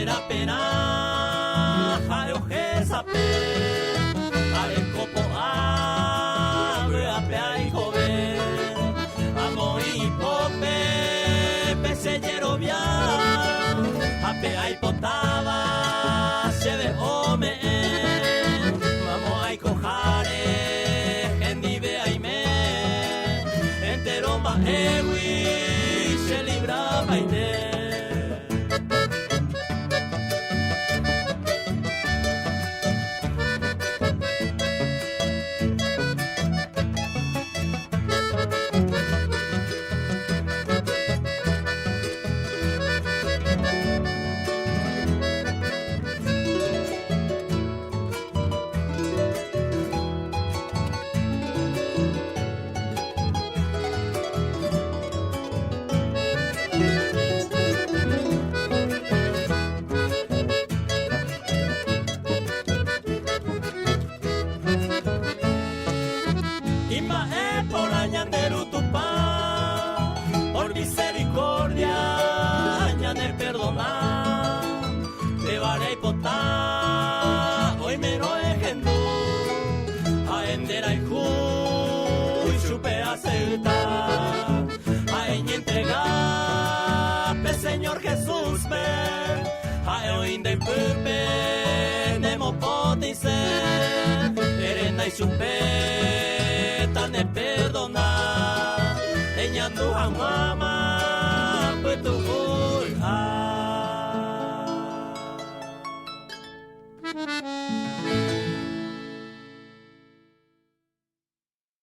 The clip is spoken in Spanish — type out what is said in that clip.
era pena, jare oje sape, jare copo abre ape ay joven, amo y pope, pesellero via, ape ay potaba, se ve ome, mamo ay cojare, gendive ay me, entero ma ewi, se libra baile. Por misericordia, ñane perdona, te varé potá, hoy me no ejendo, a endera y ju, y chupe acepta, a en entrega, pe Señor Jesús me, a hoy de pepe, nemo potice, erenda y chupe, tan de perdona. Ñandu hamama betul